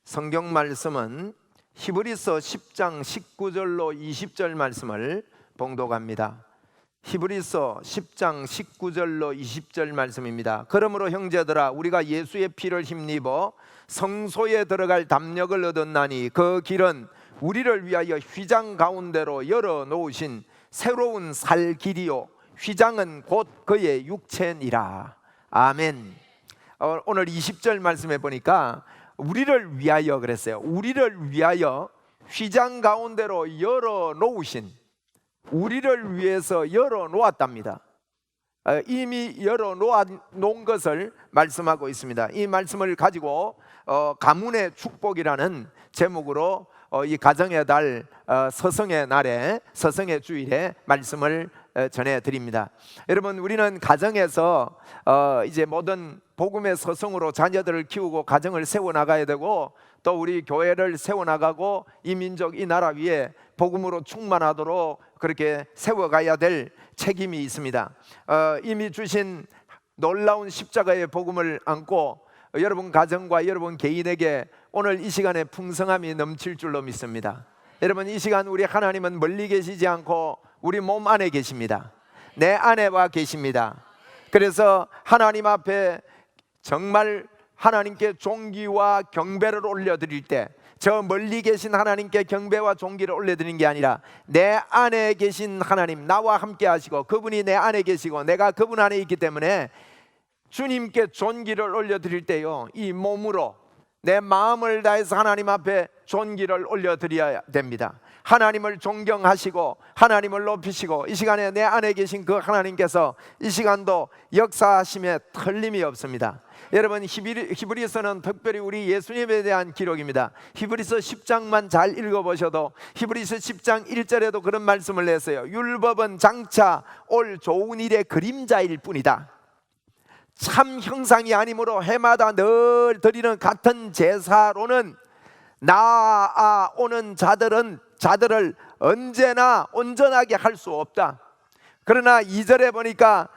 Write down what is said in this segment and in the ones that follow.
성경 말씀은 히브리서 10장 19절로 20절 말씀을 봉독합니다. 히브리서 10장 19절로 20절 말씀입니다. 그러므로 형제들아, 우리가 예수의 피를 힘입어 성소에 들어갈 담력을 얻었나니 그 길은 우리를 위하여 휘장 가운데로 열어놓으신 새로운 살 길이요 휘장은 곧 그의 육체니라. 아멘. 오늘 20절 말씀해 보니까 우리를 위하여 그랬어요. 우리를 위하여 휘장 가운데로 열어놓으신, 우리를 위해서 열어놓았답니다. 이미 열어놓은 것을 말씀하고 있습니다. 이 말씀을 가지고 가문의 축복이라는 제목으로 이 가정의 달 서성의 날에, 서성의 주일에 말씀을 전해드립니다. 여러분, 우리는 가정에서 이제 모든 복음의 서성으로 자녀들을 키우고 가정을 세워나가야 되고, 또 우리 교회를 세워나가고 이 민족, 이 나라 위에 복음으로 충만하도록 그렇게 세워가야 될 책임이 있습니다. 이미 주신 놀라운 십자가의 복음을 안고 여러분 가정과 여러분 개인에게 오늘 이 시간에 풍성함이 넘칠 줄로 믿습니다. 여러분, 이 시간 우리 하나님은 멀리 계시지 않고 우리 몸 안에 계십니다. 내 안에 와 계십니다. 그래서 하나님 앞에 정말 하나님께 존귀와 경배를 올려드릴 때, 저 멀리 계신 하나님께 경배와 존귀를 올려드리는 게 아니라 내 안에 계신 하나님, 나와 함께 하시고 그분이 내 안에 계시고 내가 그분 안에 있기 때문에 주님께 존귀를 올려드릴 때요, 이 몸으로 내 마음을 다해서 하나님 앞에 존귀를 올려드려야 됩니다. 하나님을 존경하시고 하나님을 높이시고, 이 시간에 내 안에 계신 그 하나님께서 이 시간도 역사하심에 틀림이 없습니다. 여러분, 히브리서는 특별히 우리 예수님에 대한 기록입니다. 히브리서 10장만 잘 읽어보셔도 히브리서 10장 1절에도 그런 말씀을 냈어요. 율법은 장차 올 좋은 일의 그림자일 뿐이다. 참 형상이 아니므로 해마다 늘 드리는 같은 제사로는 나아오는 자들을 언제나 온전하게 할 수 없다. 그러나 2절에 보니까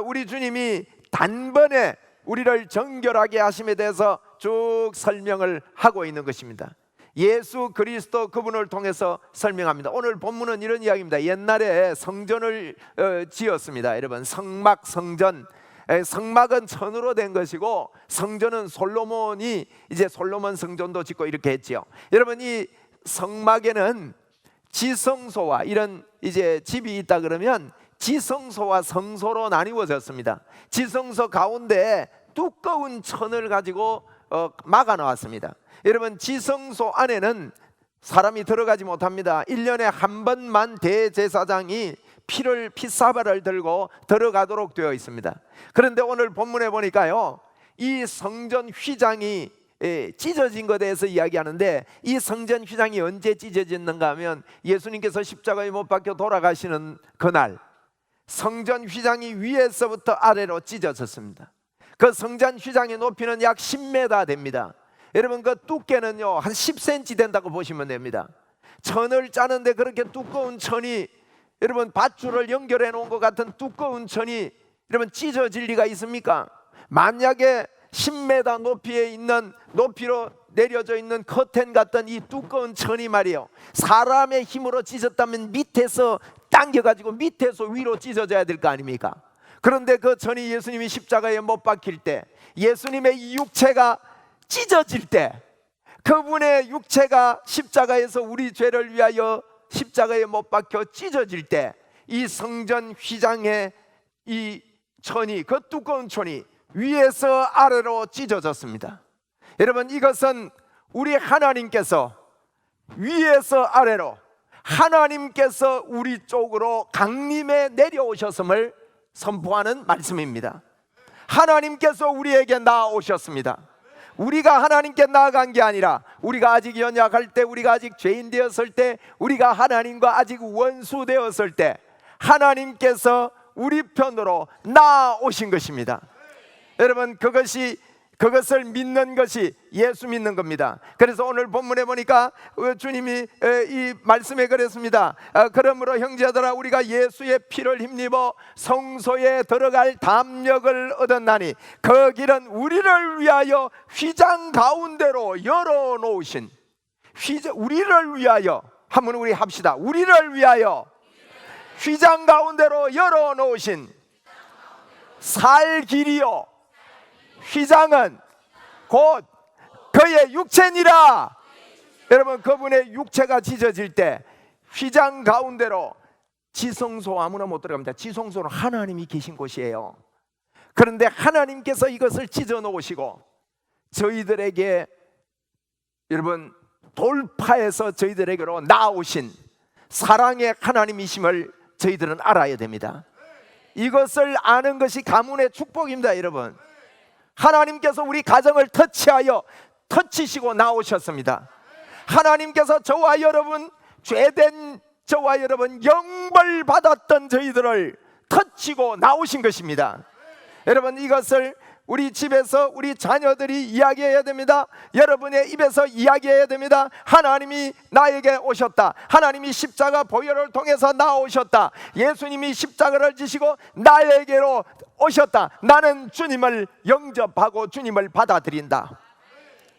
우리 주님이 단번에 우리를 정결하게 하심에 대해서 쭉 설명을 하고 있는 것입니다. 예수 그리스도 그분을 통해서 설명합니다. 오늘 본문은 이런 이야기입니다. 옛날에 성전을 지었습니다. 여러분, 성막, 성전. 성막은 천으로 된 것이고 성전은 솔로몬이 이제 솔로몬 성전도 짓고 이렇게 했지요. 여러분, 이 성막에는 지성소와 이런 이제 집이 있다 그러면 지성소와 성소로 나뉘어졌습니다. 지성소 가운데 두꺼운 천을 가지고 막아 놓았습니다. 여러분, 지성소 안에는 사람이 들어가지 못합니다. 1년에 한 번만 대제사장이 피사발을 들고 들어가도록 되어 있습니다. 그런데 오늘 본문에 보니까요, 이 성전 휘장이 찢어진 것에 대해서 이야기하는데, 이 성전 휘장이 언제 찢어졌는가 하면 예수님께서 십자가에 못 박혀 돌아가시는 그날 성전 휘장이 위에서부터 아래로 찢어졌습니다. 그 성전 휘장의 높이는 약 10m 됩니다. 여러분, 그 두께는요 한 10cm 된다고 보시면 됩니다. 천을 짜는데 그렇게 두꺼운 천이, 여러분 밧줄을 연결해 놓은 것 같은 두꺼운 천이 여러분 찢어질 리가 있습니까? 만약에 10m 높이에 있는, 높이로 내려져 있는 커튼 같던 이 두꺼운 천이 말이에요, 사람의 힘으로 찢었다면 밑에서 당겨가지고 밑에서 위로 찢어져야 될 거 아닙니까? 그런데 그 천이 예수님이 십자가에 못 박힐 때, 예수님의 이 육체가 찢어질 때, 그분의 육체가 십자가에서 우리 죄를 위하여 십자가에 못 박혀 찢어질 때, 이 성전 휘장의 이 천이, 그 두꺼운 천이 위에서 아래로 찢어졌습니다. 여러분, 이것은 우리 하나님께서 위에서 아래로, 하나님께서 우리 쪽으로 강림해 내려오셨음을 선포하는 말씀입니다. 하나님께서 우리에게 나아오셨습니다. 우리가 하나님께 나아간 게 아니라, 우리가 아직 연약할 때, 우리가 아직 죄인 되었을 때, 우리가 하나님과 아직 원수 되었을 때 하나님께서 우리 편으로 나아오신 것입니다. 여러분, 그것이 그것을 믿는 것이 예수 믿는 겁니다. 그래서 오늘 본문에 보니까 주님이 이 말씀에 그랬습니다. 그러므로 형제들아 우리가 예수의 피를 힘입어 성소에 들어갈 담력을 얻었나니 그 길은 우리를 위하여 휘장 가운데로 열어놓으신, 우리를 위하여 한번 우리 합시다. 우리를 위하여 휘장 가운데로 열어놓으신 살 길이요 휘장은 곧 그의 육체니라. 여러분, 그분의 육체가 찢어질 때 휘장 가운데로, 지성소 아무나 못 들어갑니다. 지성소는 하나님이 계신 곳이에요. 그런데 하나님께서 이것을 찢어 놓으시고 저희들에게, 여러분, 돌파해서 저희들에게로 나오신 사랑의 하나님이심을 저희들은 알아야 됩니다. 이것을 아는 것이 가문의 축복입니다. 여러분, 하나님께서 우리 가정을 터치시고 나오셨습니다. 하나님께서 저와 여러분, 죄된 저와 여러분, 영벌 받았던 저희들을 터치고 나오신 것입니다. 여러분, 이것을 우리 집에서 우리 자녀들이 이야기해야 됩니다. 여러분의 입에서 이야기해야 됩니다. 하나님이 나에게 오셨다. 하나님이 십자가 보혈을 통해서 나오셨다. 예수님이 십자가를 지시고 나에게로 오셨다. 나는 주님을 영접하고 주님을 받아들인다.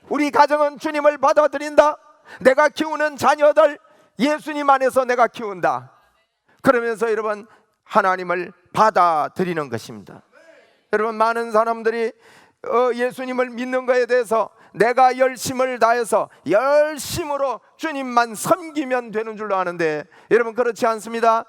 우리 가정은 주님을 받아들인다. 내가 키우는 자녀들 예수님 안에서 내가 키운다. 그러면서 여러분, 하나님을 받아들이는 것입니다. 여러분, 많은 사람들이 예수님을 믿는 것에 대해서 내가 열심을 다해서 열심으로 주님만 섬기면 되는 줄로 아는데, 여러분, 그렇지 않습니다.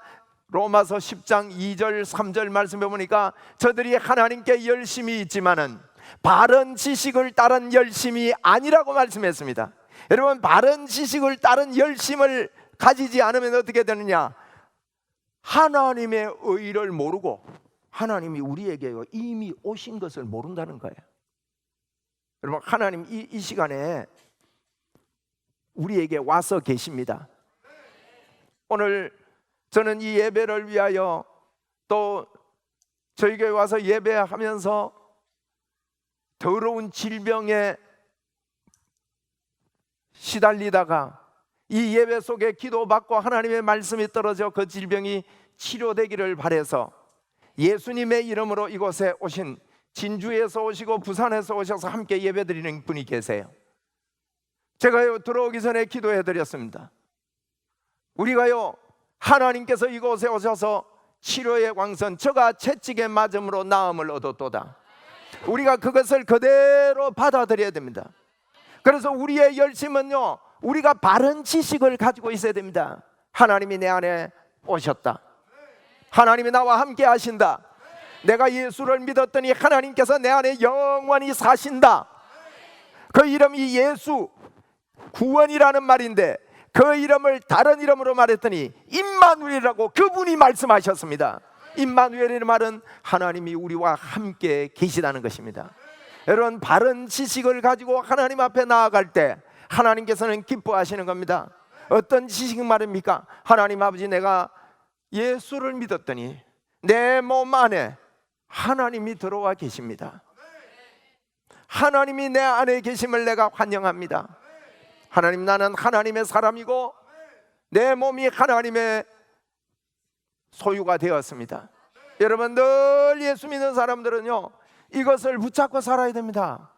로마서 10장 2절 3절 말씀해 보니까 저들이 하나님께 열심이 있지만은 바른 지식을 따른 열심이 아니라고 말씀했습니다. 여러분, 바른 지식을 따른 열심을 가지지 않으면 어떻게 되느냐? 하나님의 의를 모르고 하나님이 우리에게 이미 오신 것을 모른다는 거예요. 여러분, 하나님 이 시간에 우리에게 와서 계십니다. 오늘 저는 이 예배를 위하여 또 저희 교회 와서 예배하면서 더러운 질병에 시달리다가 이 예배 속에 기도받고 하나님의 말씀이 떨어져 그 질병이 치료되기를 바라서 예수님의 이름으로 이곳에 오신, 진주에서 오시고 부산에서 오셔서 함께 예배드리는 분이 계세요. 제가요, 들어오기 전에 기도해 드렸습니다. 우리가요, 하나님께서 이곳에 오셔서 치료의 광선, 저가 채찍에 맞음으로 나음을 얻었도다. 우리가 그것을 그대로 받아들여야 됩니다. 그래서 우리의 열심은요, 우리가 바른 지식을 가지고 있어야 됩니다. 하나님이 내 안에 오셨다. 하나님이 나와 함께 하신다. 내가 예수를 믿었더니 하나님께서 내 안에 영원히 사신다. 그 이름이 예수, 구원이라는 말인데 그 이름을 다른 이름으로 말했더니 임마누엘이라고 그분이 말씀하셨습니다. 임마누엘이라는 말은 하나님이 우리와 함께 계시다는 것입니다. 여러분, 바른 지식을 가지고 하나님 앞에 나아갈 때 하나님께서는 기뻐하시는 겁니다. 어떤 지식 말입니까? 하나님 아버지, 내가 예수를 믿었더니 내 몸 안에 하나님이 들어와 계십니다. 하나님이 내 안에 계심을 내가 환영합니다. 하나님, 나는 하나님의 사람이고 내 몸이 하나님의 소유가 되었습니다. 여러분, 늘 예수 믿는 사람들은요, 이것을 붙잡고 살아야 됩니다.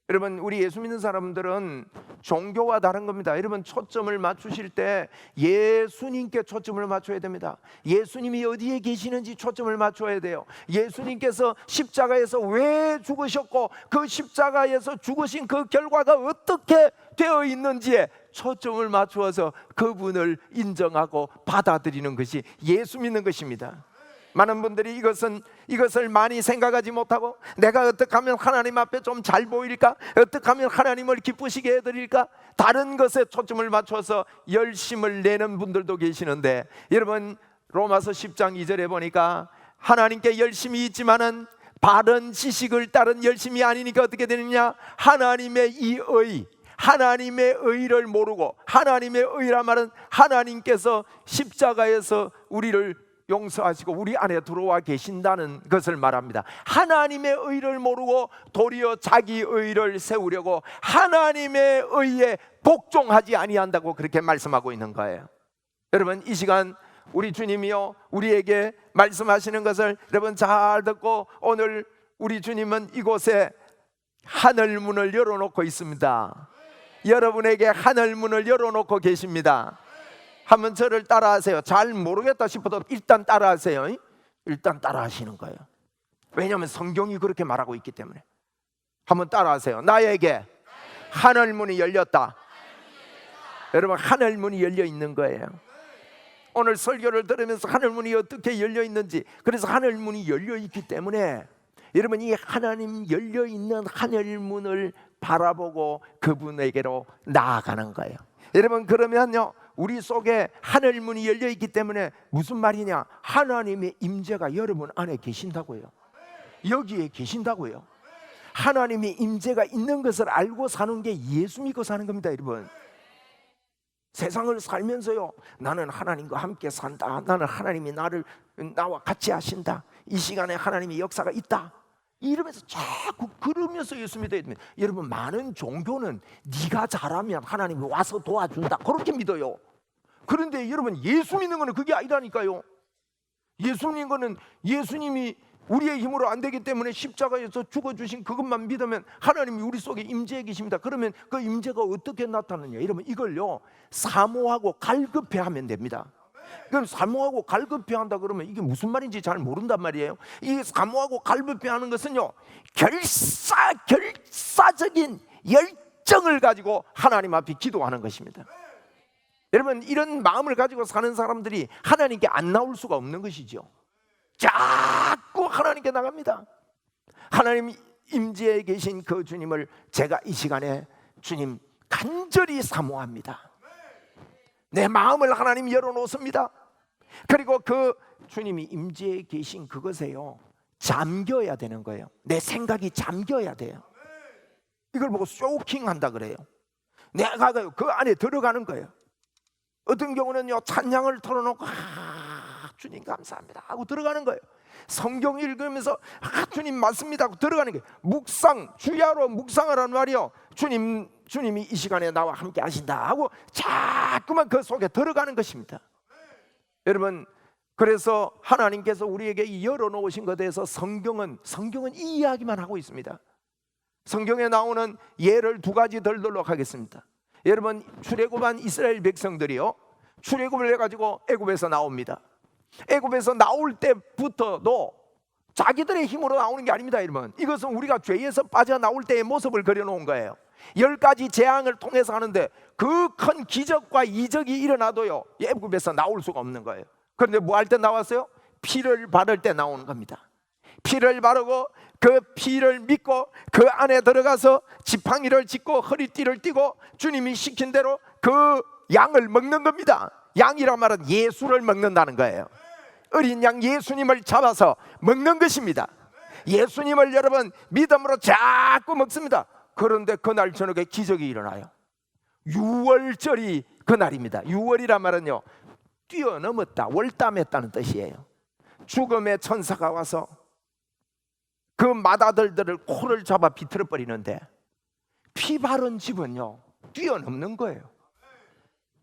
여러분, 우리 예수 믿는 사람들은 종교와 다른 겁니다. 여러분, 초점을 맞추실 때 예수님께 초점을 맞춰야 됩니다. 예수님이 어디에 계시는지 초점을 맞춰야 돼요. 예수님께서 십자가에서 왜 죽으셨고 그 십자가에서 죽으신 그 결과가 어떻게 되어 있는지에 초점을 맞추어서 그분을 인정하고 받아들이는 것이 예수 믿는 것입니다. 많은 분들이 이것을 많이 생각하지 못하고, 내가 어떻게 하면 하나님 앞에 좀 잘 보일까? 어떻게 하면 하나님을 기쁘시게 해드릴까? 다른 것에 초점을 맞춰서 열심을 내는 분들도 계시는데, 여러분, 로마서 10장 2절에 보니까 하나님께 열심이 있지만은 바른 지식을 따른 열심이 아니니까 어떻게 되느냐? 하나님의 이 의, 하나님의 의를 모르고, 하나님의 의란 말은 하나님께서 십자가에서 우리를 용서하시고 우리 안에 들어와 계신다는 것을 말합니다. 하나님의 의를 모르고 도리어 자기 의를 세우려고 하나님의 의에 복종하지 아니한다고 그렇게 말씀하고 있는 거예요. 여러분, 이 시간 우리 주님이요 우리에게 말씀하시는 것을 여러분 잘 듣고, 오늘 우리 주님은 이곳에 하늘 문을 열어놓고 있습니다. 여러분에게 하늘 문을 열어놓고 계십니다. 한번 저를 따라하세요. 잘 모르겠다 싶어도 일단 따라하세요. 일단 따라하시는 거예요. 왜냐하면 성경이 그렇게 말하고 있기 때문에. 한번 따라하세요. 나에게 하늘 문이 열렸다. 여러분, 하늘 문이 열려 있는 거예요. 오늘 설교를 들으면서 하늘 문이 어떻게 열려 있는지, 그래서 하늘 문이 열려 있기 때문에 여러분, 이 하나님 열려 있는 하늘 문을 바라보고 그분에게로 나아가는 거예요. 여러분, 그러면요 우리 속에 하늘 문이 열려 있기 때문에 무슨 말이냐? 하나님의 임재가 여러분 안에 계신다고요. 여기에 계신다고요. 하나님의 임재가 있는 것을 알고 사는 게 예수 믿고 사는 겁니다. 여러분, 세상을 살면서요 나는 하나님과 함께 산다, 나는 하나님이 나와 같이 하신다, 이 시간에 하나님의 역사가 있다, 이러면서 자꾸 그러면서 예수 믿어야 됩니다. 여러분, 많은 종교는 네가 잘하면 하나님이 와서 도와준다 그렇게 믿어요. 그런데 여러분, 예수 믿는 거는 그게 아니라니까요. 예수 믿는 거는 예수님이 우리의 힘으로 안 되기 때문에 십자가에서 죽어주신 그것만 믿으면 하나님이 우리 속에 임재해 계십니다. 그러면 그 임재가 어떻게 나타나냐? 여러분, 이걸요 사모하고 갈급해 하면 됩니다. 그럼 사모하고 갈급해 한다 그러면 이게 무슨 말인지 잘 모른단 말이에요. 이 사모하고 갈급해 하는 것은요 결사적인 열정을 가지고 하나님 앞에 기도하는 것입니다. 여러분, 이런 마음을 가지고 사는 사람들이 하나님께 안 나올 수가 없는 것이죠. 자꾸 하나님께 나갑니다. 하나님 임재에 계신 그 주님을 제가 이 시간에 주님 간절히 사모합니다. 내 마음을 하나님 열어놓습니다. 그리고 그 주님이 임재에 계신 그것에요 잠겨야 되는 거예요. 내 생각이 잠겨야 돼요. 이걸 보고 쇼킹한다 그래요. 내가 그 안에 들어가는 거예요. 어떤 경우는요 찬양을 털어놓고 주님 감사합니다 하고 들어가는 거예요. 성경 읽으면서 주님 맞습니다 하고 들어가는 거예요. 묵상, 주야로 묵상하라는 말이요, 주님이 이 시간에 나와 함께 하신다 하고 자꾸만 그 속에 들어가는 것입니다. 여러분, 그래서 하나님께서 우리에게 열어놓으신 것에 대해서 성경은 이 이야기만 하고 있습니다. 성경에 나오는 예를 두 가지 들도록 하겠습니다. 여러분, 출애굽한 이스라엘 백성들이요 출애굽을 해가지고 애굽에서 나옵니다. 애굽에서 나올 때부터도 자기들의 힘으로 나오는 게 아닙니다. 여러분, 이것은 우리가 죄에서 빠져나올 때의 모습을 그려놓은 거예요. 10가지 재앙을 통해서 하는데 그 큰 기적과 이적이 일어나도요 애굽에서 나올 수가 없는 거예요. 그런데 뭐 할 때 나왔어요? 피를 바를 때 나오는 겁니다. 피를 바르고 그 피를 믿고 그 안에 들어가서 지팡이를 짚고 허리띠를 띠고 주님이 시킨 대로 그 양을 먹는 겁니다. 양이란 말은 예수를 먹는다는 거예요. 어린 양 예수님을 잡아서 먹는 것입니다. 예수님을 여러분 믿음으로 자꾸 먹습니다. 그런데 그날 저녁에 기적이 일어나요. 6월절이 그날입니다. 6월이란 말은요 뛰어넘었다, 월담했다는 뜻이에요. 죽음의 천사가 와서 그 맏아들들을 코를 잡아 비틀어 버리는데 피 바른 집은요 뛰어넘는 거예요.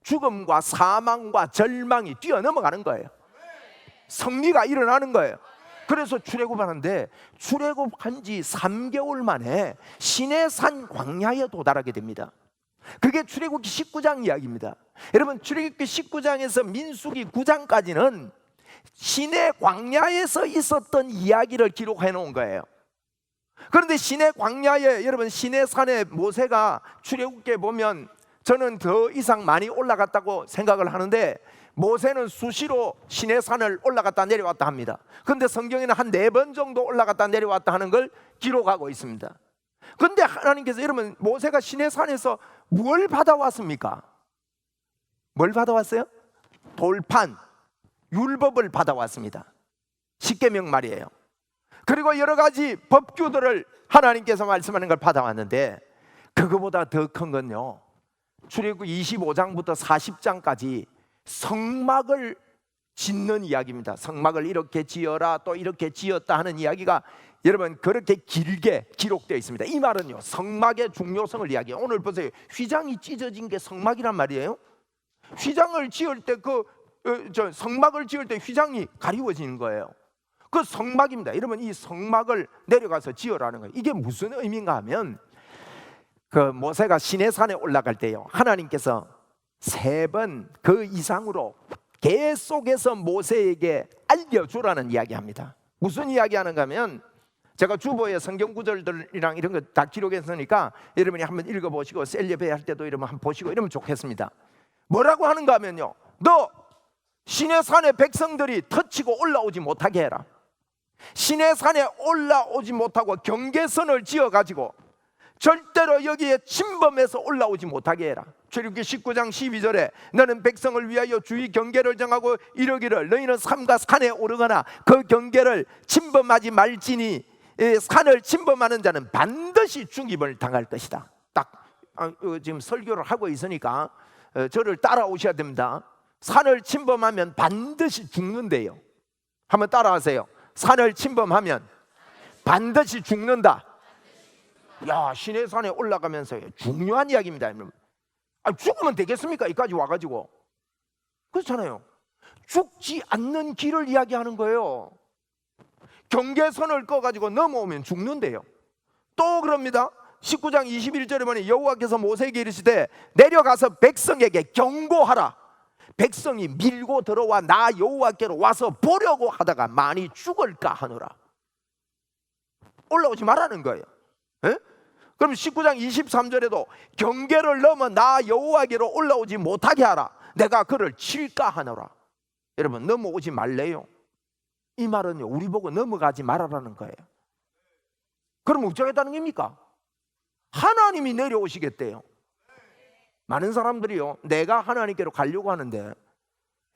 죽음과 사망과 절망이 뛰어넘어가는 거예요. 승리가 일어나는 거예요. 그래서 출애굽하는데 출애굽한 지 3개월 만에 시내산 광야에 도달하게 됩니다. 그게 출애굽기 19장 이야기입니다. 여러분, 출애굽기 19장에서 민수기 9장까지는 시내 광야에서 있었던 이야기를 기록해 놓은 거예요. 그런데 시내 광야에, 여러분 시내산에 모세가 출애굽기에 보면 저는 더 이상 많이 올라갔다고 생각을 하는데 모세는 수시로 시내산을 올라갔다 내려왔다 합니다. 그런데 성경에는 한 4번 정도 올라갔다 내려왔다 하는 걸 기록하고 있습니다. 그런데 하나님께서 여러분 모세가 시내산에서 뭘 받아왔습니까? 뭘 받아왔어요? 돌판, 율법을 받아왔습니다. 십계명 말이에요. 그리고 여러 가지 법규들을 하나님께서 말씀하는 걸 받아왔는데 그거보다 더 큰 건요 출애굽 25장부터 40장까지 성막을 짓는 이야기입니다. 성막을 이렇게 지어라, 또 이렇게 지었다 하는 이야기가 여러분 그렇게 길게 기록되어 있습니다. 이 말은요, 성막의 중요성을 이야기해요. 오늘 보세요, 휘장이 찢어진 게 성막이란 말이에요. 휘장을 지을 때 성막을 지을 때 휘장이 가리워지는 거예요. 그 성막입니다. 여러분, 이 성막을 내려가서 지으라는 거예요. 이게 무슨 의미인가 하면, 그 모세가 시내산에 올라갈 때요, 하나님께서 3번 그 이상으로 계속해서 모세에게 알려주라는 이야기합니다. 무슨 이야기하는가 하면, 제가 주보에 성경 구절들이랑 이런 거 다 기록했으니까 여러분이 한번 읽어보시고 셀레베 할 때도 이러면 한번 보시고 이러면 좋겠습니다. 뭐라고 하는가 하면요, 너 시내산의 백성들이 터치고 올라오지 못하게 해라. 시내산에 올라오지 못하고 경계선을 지어가지고 절대로 여기에 침범해서 올라오지 못하게 해라. 출애굽기 19장 12절에 너는 백성을 위하여 주의 경계를 정하고 이르기를 너희는 삼가 산에 오르거나 그 경계를 침범하지 말지니 산을 침범하는 자는 반드시 죽임을 당할 것이다. 딱 지금 설교를 하고 있으니까 저를 따라오셔야 됩니다. 산을 침범하면 반드시 죽는데요. 한번 따라하세요. 산을 침범하면 반드시 죽는다. 야, 시내산에 올라가면서 중요한 이야기입니다. 죽으면 되겠습니까? 여기까지 와가지고. 그렇잖아요. 죽지 않는 길을 이야기하는 거예요. 경계선을 꺼가지고 넘어오면 죽는데요. 또 그럽니다. 19장 21절에 보니 여호와께서 모세에게 이르시되 내려가서 백성에게 경고하라. 백성이 밀고 들어와 나 여호와께로 와서 보려고 하다가 많이 죽을까 하노라. 올라오지 말라는 거예요. 에? 그럼 19장 23절에도 경계를 넘어 나 여호와께로 올라오지 못하게 하라. 내가 그를 칠까 하노라. 여러분, 넘어오지 말래요. 이 말은요, 우리 보고 넘어가지 말아라는 거예요. 그럼 어쩌겠다는 겁니까? 하나님이 내려오시겠대요. 많은 사람들이요, 내가 하나님께로 가려고 하는데,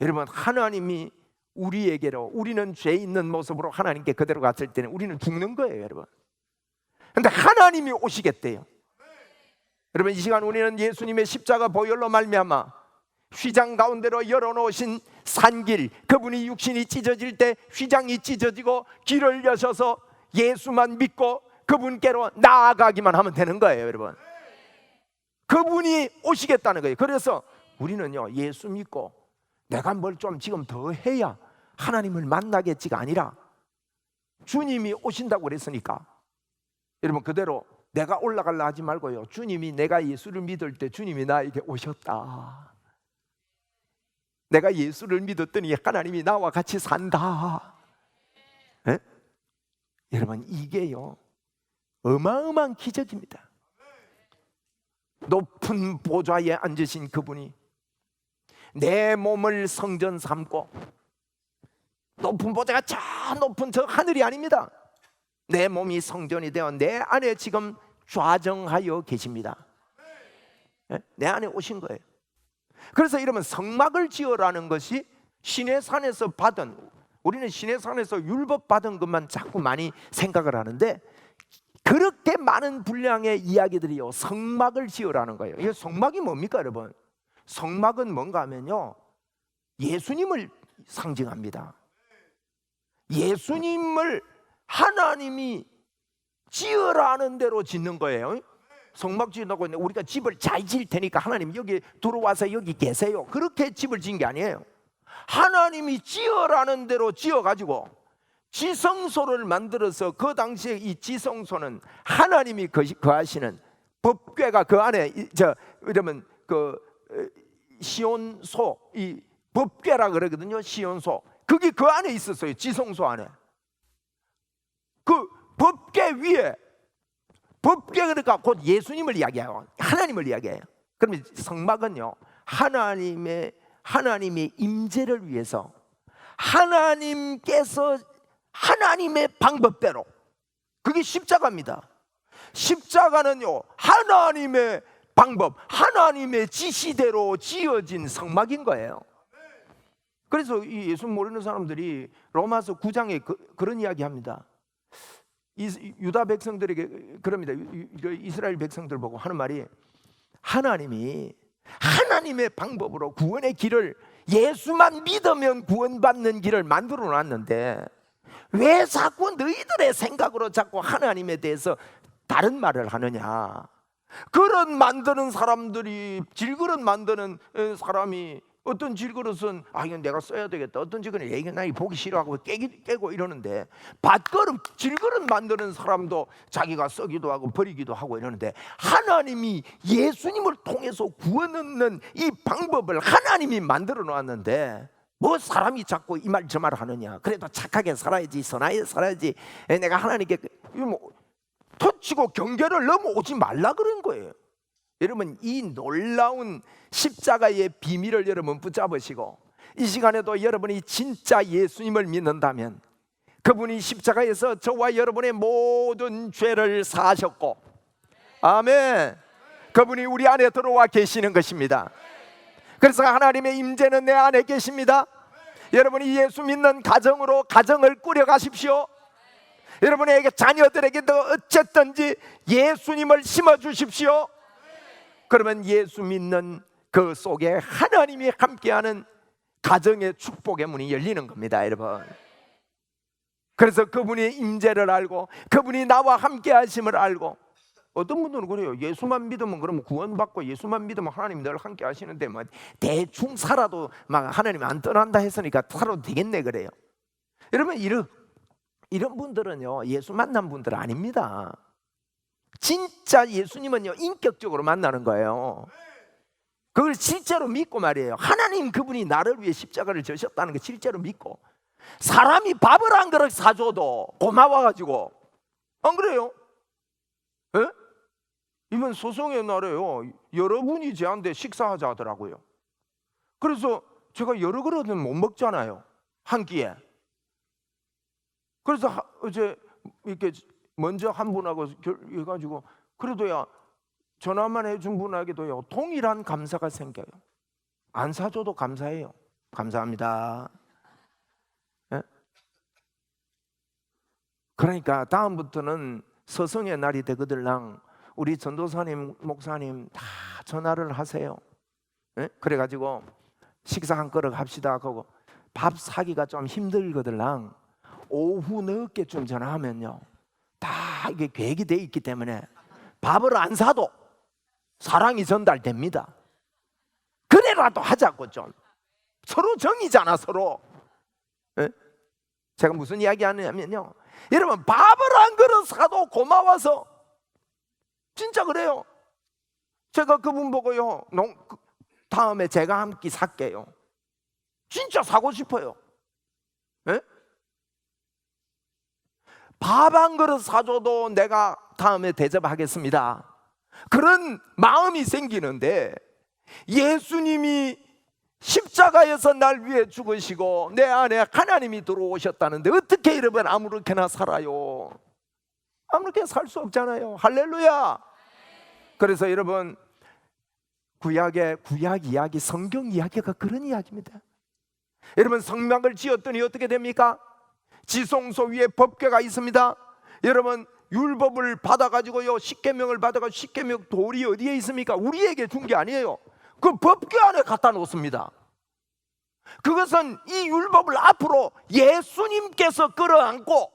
여러분, 하나님이 우리에게로, 우리는 죄 있는 모습으로 하나님께 그대로 갔을 때는 우리는 죽는 거예요, 여러분. 그런데 하나님이 오시겠대요. 여러분, 이 시간 우리는 예수님의 십자가 보혈로 말미암아 휘장 가운데로 열어놓으신 산길, 그분이 육신이 찢어질 때 휘장이 찢어지고 길을 여셔서 예수만 믿고 그분께로 나아가기만 하면 되는 거예요, 여러분. 그분이 오시겠다는 거예요. 그래서 우리는요, 예수 믿고 내가 뭘 좀 지금 더 해야 하나님을 만나겠지가 아니라 주님이 오신다고 그랬으니까 여러분, 그대로 내가 올라가려 하지 말고요, 주님이, 내가 예수를 믿을 때 주님이 나에게 오셨다. 내가 예수를 믿었더니 하나님이 나와 같이 산다. 에? 여러분, 이게요 어마어마한 기적입니다. 높은 보좌에 앉으신 그분이 내 몸을 성전 삼고, 높은 보좌가 저 높은 저 하늘이 아닙니다. 내 몸이 성전이 되어 내 안에 지금 좌정하여 계십니다. 내 안에 오신 거예요. 그래서 이러면 성막을 지어라는 것이 시내산에서 받은, 우리는 시내산에서 율법 받은 것만 자꾸 많이 생각을 하는데, 그렇게 많은 분량의 이야기들이요, 성막을 지으라는 거예요. 이 성막이 뭡니까, 여러분? 성막은 뭔가 하면요, 예수님을 상징합니다. 예수님을 하나님이 지으라는 대로 짓는 거예요. 성막 지으라고 했는데 우리가 집을 잘 지을 테니까 하나님 여기 들어와서 여기 계세요, 그렇게 집을 지은 게 아니에요. 하나님이 지으라는 대로 지어가지고 지성소를 만들어서, 그 당시에 이 지성소는 하나님이 거하시는 법궤가 그 안에, 이러면 그 시온소, 이 법궤라 그러거든요. 시온소, 그게 그 안에 있었어요. 지성소 안에. 그 법궤 위에, 법궤 그러니까 곧 예수님을 이야기해요. 하나님을 이야기해요. 그러면 성막은요, 하나님의 임재를 위해서 하나님께서 하나님의 방법대로, 그게 십자가입니다. 십자가는요, 하나님의 방법, 하나님의 지시대로 지어진 성막인 거예요. 그래서 이 예수 모르는 사람들이 로마서 9장에 그런 이야기합니다. 유다 백성들에게 그럽니다. 이스라엘 백성들 보고 하는 말이, 하나님이 하나님의 방법으로 구원의 길을 예수만 믿으면 구원받는 길을 만들어 놨는데 왜 자꾸 너희들의 생각으로 자꾸 하나님에 대해서 다른 말을 하느냐. 그릇 만드는 사람들이, 질그릇 만드는 사람이, 어떤 질그릇은 이건 내가 써야 되겠다, 어떤 질그릇은 이건 나 보기 싫어하고 깨고 이러는데, 밥그릇, 질그릇 만드는 사람도 자기가 쓰기도 하고 버리기도 하고 이러는데, 하나님이 예수님을 통해서 구원 얻는 이 방법을 하나님이 만들어 놨는데 뭐 사람이 자꾸 이 말 저 말 하느냐. 그래도 착하게 살아야지, 선하게 살아야지, 내가 하나님께 터치고 경계를 넘어오지 말라 그런 거예요. 여러분, 이 놀라운 십자가의 비밀을 여러분 붙잡으시고, 이 시간에도 여러분이 진짜 예수님을 믿는다면 그분이 십자가에서 저와 여러분의 모든 죄를 사하셨고, 아멘, 그분이 우리 안에 들어와 계시는 것입니다. 그래서 하나님의 임재는 내 안에 계십니다. 여러분이 예수 믿는 가정으로 가정을 꾸려가십시오. 여러분에게 자녀들에게도 어쨌든지 예수님을 심어주십시오. 그러면 예수 믿는 그 속에 하나님이 함께하는 가정의 축복의 문이 열리는 겁니다, 여러분. 그래서 그분의 임재를 알고 그분이 나와 함께 하심을 알고, 어떤 분들은 그래요. 예수만 믿으면 그러면 구원받고, 예수만 믿으면 하나님 늘 함께 하시는데 뭐 대충 살아도 막 하나님 안 떠난다 했으니까 살아도 되겠네 그래요. 여러분, 이런 분들은요, 예수 만난 분들 아닙니다. 진짜 예수님은요, 인격적으로 만나는 거예요. 그걸 실제로 믿고 말이에요. 하나님 그분이 나를 위해 십자가를 지셨다는 거 실제로 믿고, 사람이 밥을 한 그릇 사줘도 고마워가지고, 안 그래요? 에? 이번 소송의 날에요, 여러분이 저한테 식사하자 하더라고요. 그래서 제가 여러 그릇은 못 먹잖아요, 한 끼에. 그래서 이제 이렇게 먼저 한 분하고 해가지고, 그래도야 전화만 해준 분에게도요 동일한 감사가 생겨요. 안 사줘도 감사해요. 감사합니다. 네? 그러니까 다음부터는 서성의 날이 되거들랑 우리 전도사님, 목사님 다 전화를 하세요. 네? 그래가지고 식사 한 그릇 합시다 하고, 밥 사기가 좀 힘들거들랑 오후 늦게쯤 전화하면요, 다 이게 계획이 돼 있기 때문에 밥을 안 사도 사랑이 전달됩니다. 그래라도 하자고. 좀 서로 정이잖아, 서로. 에? 제가 무슨 이야기 하느냐면요, 여러분, 밥을 한 그릇 사도 고마워서, 진짜 그래요. 제가 그분 보고요, 다음에 제가 한 끼 살게요. 진짜 사고 싶어요. 에? 밥 한 그릇 사줘도 내가 다음에 대접하겠습니다, 그런 마음이 생기는데, 예수님이 십자가에서 날 위해 죽으시고 내 안에 하나님이 들어오셨다는데 어떻게 여러분 아무렇게나 살아요? 아무렇게 살 수 없잖아요. 할렐루야. 그래서 여러분, 구약 이야기, 성경 이야기가 그런 이야기입니다. 여러분, 성막을 지었더니 어떻게 됩니까? 지성소 위에 법궤가 있습니다. 여러분, 율법을 받아가지고요, 십계명을 받아가지고, 십계명 돌이 어디에 있습니까? 우리에게 준 게 아니에요. 그 법궤 안에 갖다 놓습니다. 그것은 이 율법을 앞으로 예수님께서 끌어안고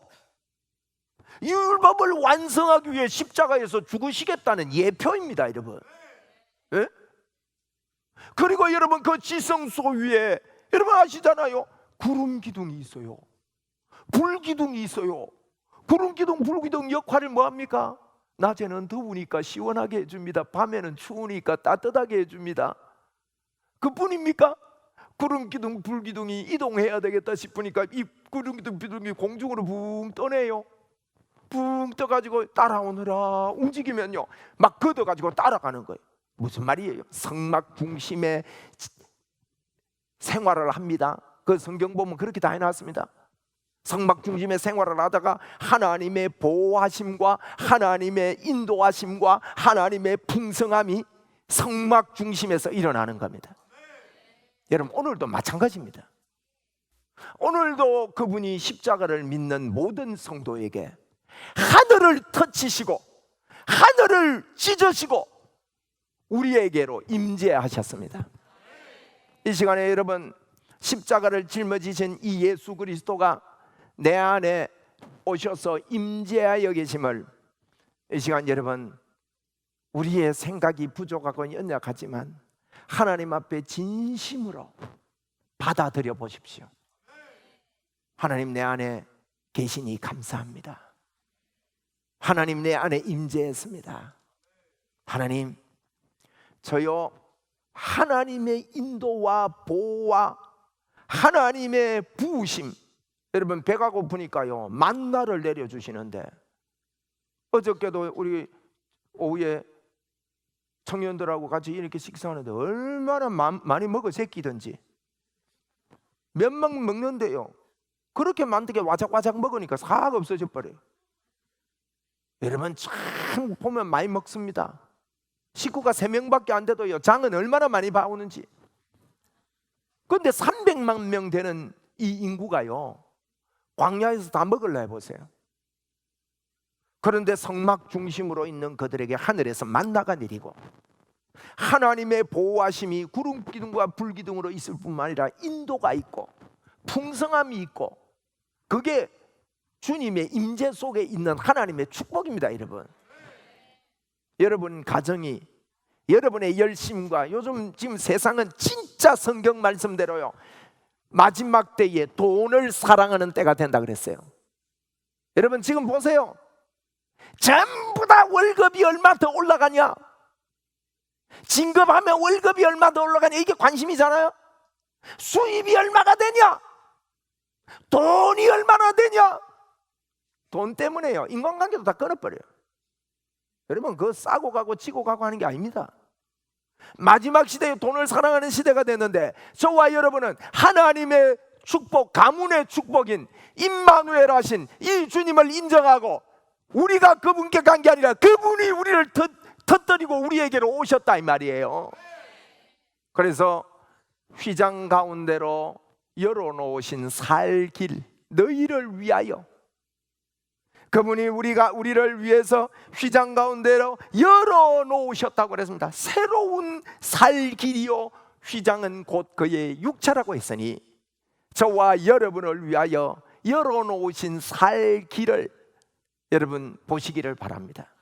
이 율법을 완성하기 위해 십자가에서 죽으시겠다는 예표입니다, 여러분. 예? 그리고 여러분, 그 지성소 위에 여러분 아시잖아요, 구름 기둥이 있어요. 불 기둥이 있어요. 구름 기둥, 불 기둥 역할이 뭐합니까? 낮에는 더우니까 시원하게 해줍니다. 밤에는 추우니까 따뜻하게 해줍니다. 그뿐입니까? 구름 기둥, 불 기둥이 이동해야 되겠다 싶으니까 이 구름 기둥, 불 기둥이 공중으로 붕 떠내요. 붕 떠가지고 따라오느라 움직이면요, 막 걷어가지고 따라가는 거예요. 무슨 말이에요? 성막 중심의 생활을 합니다. 그 성경 보면 그렇게 다 해놨습니다. 성막 중심의 생활을 하다가 하나님의 보호하심과 하나님의 인도하심과 하나님의 풍성함이 성막 중심에서 일어나는 겁니다. 여러분, 오늘도 마찬가지입니다. 오늘도 그분이 십자가를 믿는 모든 성도에게 하늘을 터치시고 하늘을 찢으시고 우리에게로 임재하셨습니다. 이 시간에 여러분, 십자가를 짊어지신 이 예수 그리스도가 내 안에 오셔서 임재하여 계심을 이 시간 여러분, 우리의 생각이 부족하고 연약하지만 하나님 앞에 진심으로 받아들여 보십시오. 하나님, 내 안에 계시니 감사합니다. 하나님, 내 안에 임재했습니다. 하나님, 저요 하나님의 인도와 보호와 하나님의 부으심, 여러분 배가 고프니까요 만나를 내려주시는데, 어저께도 우리 오후에 청년들하고 같이 이렇게 식사하는데 얼마나 많이 먹어 새끼든지 몇만 먹는데요, 그렇게 많게 와작와작 먹으니까 사가 없어져 버려요. 여러분 참 보면 많이 먹습니다. 식구가 3명밖에 안 돼도요 장은 얼마나 많이 봐오는지. 그런데 300만 명 되는 이 인구가요 광야에서 다 먹으려 해보세요. 그런데 성막 중심으로 있는 그들에게 하늘에서 만나가 내리고 하나님의 보호하심이 구름 기둥과 불 기둥으로 있을 뿐만 아니라 인도가 있고 풍성함이 있고, 그게 주님의 임재 속에 있는 하나님의 축복입니다. 여러분 가정이, 여러분의 열심과, 요즘 지금 세상은 진짜 성경 말씀대로요 마지막 때에 돈을 사랑하는 때가 된다 그랬어요. 여러분 지금 보세요, 전부 다 월급이 얼마 더 올라가냐, 진급하면 월급이 얼마 더 올라가냐, 이게 관심이잖아요. 수입이 얼마가 되냐, 돈이 얼마나 되냐. 돈 때문에요 인간관계도 다 끊어버려요. 여러분 그거 싸고 가고 치고 가고 하는 게 아닙니다. 마지막 시대에 돈을 사랑하는 시대가 됐는데, 저와 여러분은 하나님의 축복, 가문의 축복인 임마누엘 하신 이 주님을 인정하고, 우리가 그분께 간 게 아니라 그분이 우리를 터뜨리고 우리에게로 오셨다 이 말이에요. 그래서 휘장 가운데로 열어놓으신 살 길, 너희를 위하여, 그분이 우리를 위해서 휘장 가운데로 열어놓으셨다고 그랬습니다. 새로운 살 길이요 휘장은 곧 그의 육체라고 했으니, 저와 여러분을 위하여 열어놓으신 살 길을 여러분 보시기를 바랍니다.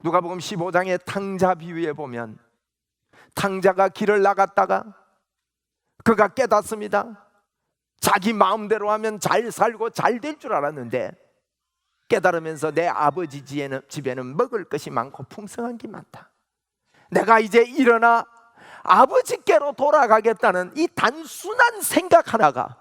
누가복음 15장의 탕자 비유에 보면, 탕자가 길을 나갔다가 그가 깨닫습니다. 자기 마음대로 하면 잘 살고 잘 될 줄 알았는데, 깨달으면서 내 아버지 집에는 먹을 것이 많고 풍성한 게 많다, 내가 이제 일어나 아버지께로 돌아가겠다는 이 단순한 생각 하나가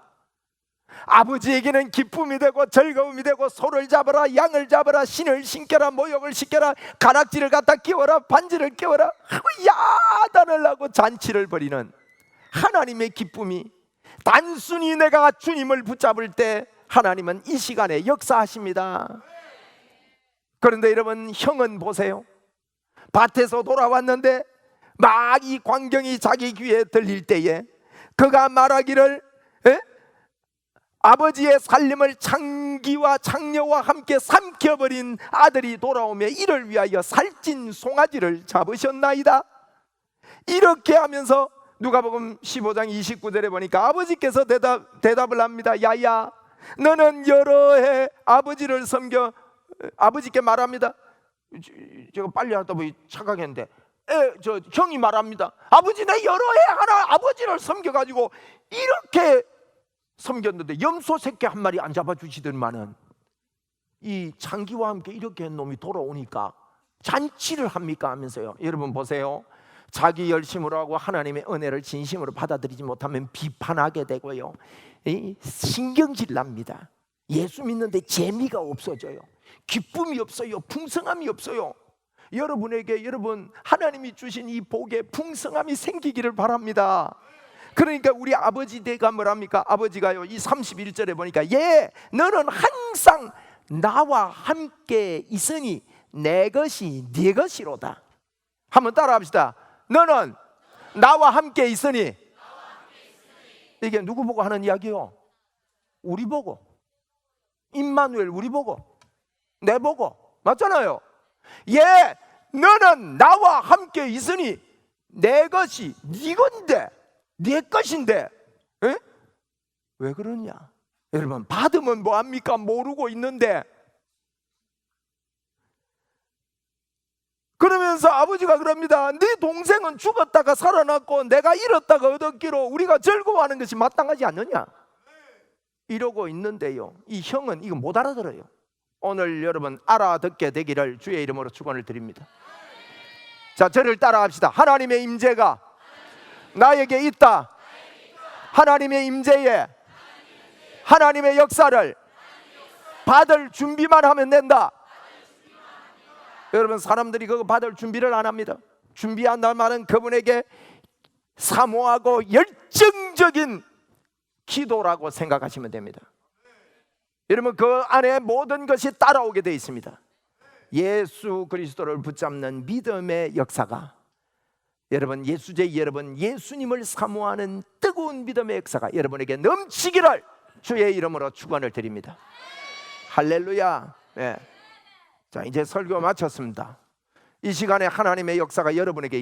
아버지에게는 기쁨이 되고 즐거움이 되고, 소를 잡아라, 양을 잡아라, 신을 신겨라, 모욕을 시켜라, 가락지를 갖다 끼워라, 반지를 끼워라 하고 야단을 하고 잔치를 벌이는 하나님의 기쁨이, 단순히 내가 주님을 붙잡을 때 하나님은 이 시간에 역사하십니다. 그런데 여러분, 형은 보세요. 밭에서 돌아왔는데 막 이 광경이 자기 귀에 들릴 때에 그가 말하기를, 아버지의 살림을 창기와 창녀와 함께 삼켜버린 아들이 돌아오며 이를 위하여 살찐 송아지를 잡으셨나이다. 이렇게 하면서 누가복음 15장 29절에 보니까 아버지께서 대답을 합니다. 야야, 너는 여러 해 아버지를 섬겨, 아버지께 말합니다. 제가 빨리 하다 보니 착각했는데, 저 형이 말합니다. 아버지, 내 여러 해 하나 아버지를 섬겨가지고 이렇게 섬겼는데 염소 새끼 한 마리 안 잡아주시더만은 이 창기와 함께 이렇게 한 놈이 돌아오니까 잔치를 합니까 하면서요. 여러분 보세요, 자기 열심으로 하고 하나님의 은혜를 진심으로 받아들이지 못하면 비판하게 되고요, 신경질 납니다. 예수 믿는데 재미가 없어져요. 기쁨이 없어요. 풍성함이 없어요. 여러분에게 여러분 하나님이 주신 이 복에 풍성함이 생기기를 바랍니다. 그러니까 우리 아버지 대가 뭐랍니까? 아버지가요 이 31절에 보니까, 너는 항상 나와 함께 있으니 내 것이 네 것이로다. 한번 따라 합시다. 너는 나와 함께 있으니. 이게 누구 보고 하는 이야기요? 우리 보고. 임마누엘 우리 보고, 내 보고. 맞잖아요. 너는 나와 함께 있으니 내 것이 네 건데 네 것인데 에? 왜 그러냐? 여러분, 받으면 뭐합니까? 모르고 있는데. 그러면서 아버지가 그럽니다. 네 동생은 죽었다가 살아났고 내가 잃었다가 얻었기로 우리가 즐거워하는 것이 마땅하지 않느냐? 이러고 있는데요, 이 형은 이거 못 알아들어요. 오늘 여러분 알아듣게 되기를 주의 이름으로 축원을 드립니다. 자, 저를 따라합시다. 하나님의 임재가 나에게 있다. 하나님의 임재에 하나님의 역사를 받을 준비만 하면 된다. 여러분, 사람들이 그거 받을 준비를 안 합니다. 준비한다는 말은 그분에게 사모하고 열정적인 기도라고 생각하시면 됩니다. 여러분, 그 안에 모든 것이 따라오게 되어 있습니다. 예수 그리스도를 붙잡는 믿음의 역사가, 여러분, 여러분 예수님을 사모하는 뜨거운 믿음의 역사가 여러분에게 넘치기를 주의 이름으로 축원을 드립니다. 할렐루야. 네. 자, 이제 설교 마쳤습니다. 이 시간에 하나님의 역사가 여러분에게